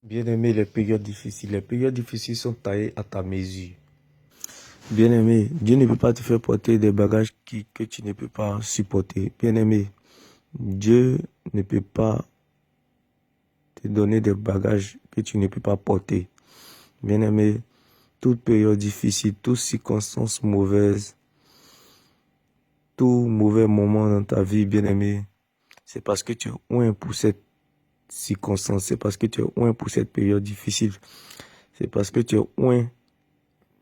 Bien-aimé, les périodes difficiles sont taillées à ta mesure. Bien-aimé, Dieu ne peut pas te faire porter des bagages que tu ne peux pas supporter. Bien-aimé, Dieu ne peut pas te donner des bagages que tu ne peux pas porter. Bien-aimé, toute période difficile, toute circonstance mauvaise, tout mauvais moment dans ta vie, bien-aimé, c'est parce que tu es loin pour cette circonstance, c'est parce que tu es loin pour cette période difficile, c'est parce que tu es loin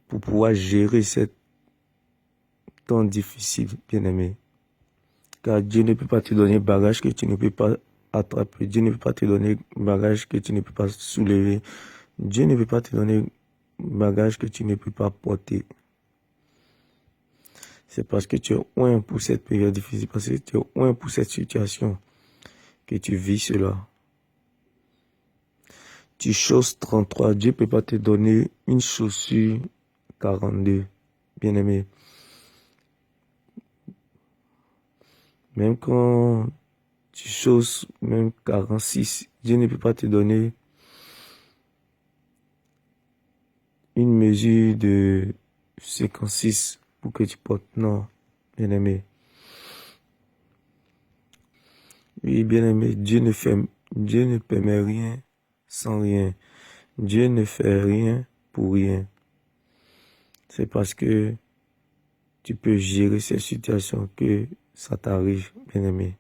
pour pouvoir gérer cette temps difficile, bien-aimé. Car Dieu ne peut pas te donner bagage que tu ne peux pas attraper. Dieu ne peut pas te donner bagage que tu ne peux pas soulever. Dieu ne peut pas te donner bagage que tu ne peux pas porter. C'est parce que tu es loin pour cette période difficile, parce que tu es loin pour cette situation que tu vis cela. Tu choses 33, Dieu ne peut pas te donner une chaussure 42, bien-aimé. Même quand tu choses même 46, Dieu ne peut pas te donner une mesure de 56 pour que tu portes. Non, bien-aimé. Oui, bien-aimé, Dieu ne permet rien sans rien. Dieu ne fait rien pour rien. C'est parce que tu peux gérer ces situations que ça t'arrive, bien-aimé.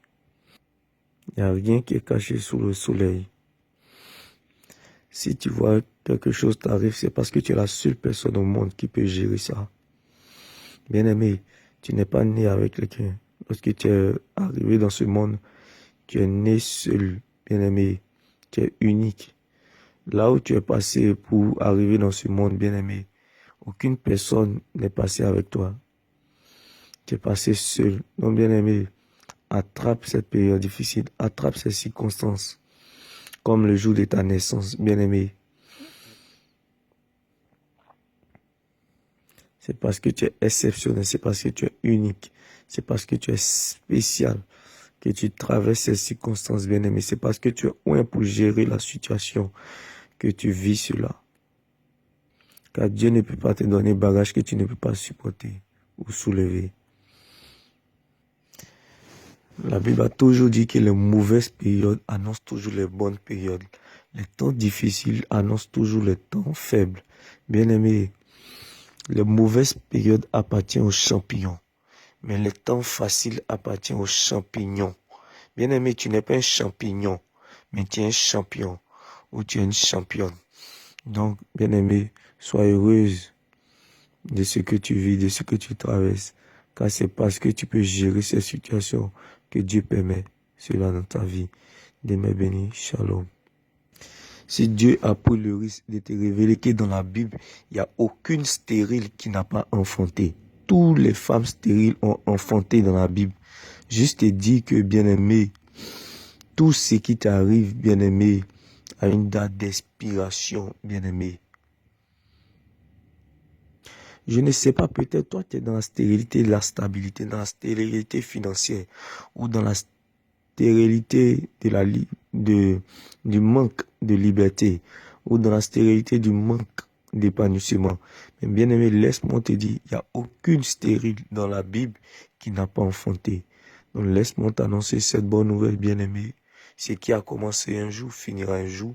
Il n'y a rien qui est caché sous le soleil. Si tu vois quelque chose t'arrive, c'est parce que tu es la seule personne au monde qui peut gérer ça. Bien-aimé, tu n'es pas né avec quelqu'un. Lorsque tu es arrivé dans ce monde, tu es né seul, bien-aimé. Tu es unique. Là où tu es passé pour arriver dans ce monde, bien-aimé, aucune personne n'est passée avec toi. Tu es passé seul. Donc, bien-aimé, attrape cette période difficile, attrape ces circonstances, comme le jour de ta naissance, bien-aimé. C'est parce que tu es exceptionnel, c'est parce que tu es unique, c'est parce que tu es spécial que tu traverses ces circonstances, bien-aimé. C'est parce que tu es loin pour gérer la situation que tu vis cela. Car Dieu ne peut pas te donner bagage que tu ne peux pas supporter ou soulever. La Bible a toujours dit que les mauvaises périodes annoncent toujours les bonnes périodes. Les temps difficiles annoncent toujours les temps faibles. Bien-aimé, les mauvaises périodes appartiennent aux champignons. Mais les temps faciles appartiennent aux champignons. Bien-aimé, tu n'es pas un champignon, mais tu es un champion ou tu es une championne. Donc, bien-aimé, sois heureuse de ce que tu vis, de ce que tu traverses. Car c'est parce que tu peux gérer ces situations que Dieu permet cela dans ta vie. Demeure béni, shalom. Si Dieu a pris le risque de te révéler que dans la Bible, il n'y a aucune stérile qui n'a pas enfanté. Toutes les femmes stériles ont enfanté dans la Bible. Juste te dire que, bien-aimé, tout ce qui t'arrive, bien-aimé, a une date d'expiration, bien-aimé. Je ne sais pas, peut-être toi, tu es dans la stérilité de la stabilité, dans la stérilité financière, ou dans la stérilité du manque de liberté, ou dans la stérilité du manque d'épanouissement. Mais bien aimé, laisse-moi te dire, il n'y a aucune stérile dans la Bible qui n'a pas enfanté. Donc laisse-moi t'annoncer cette bonne nouvelle, bien aimé. Ce qui a commencé un jour finira un jour.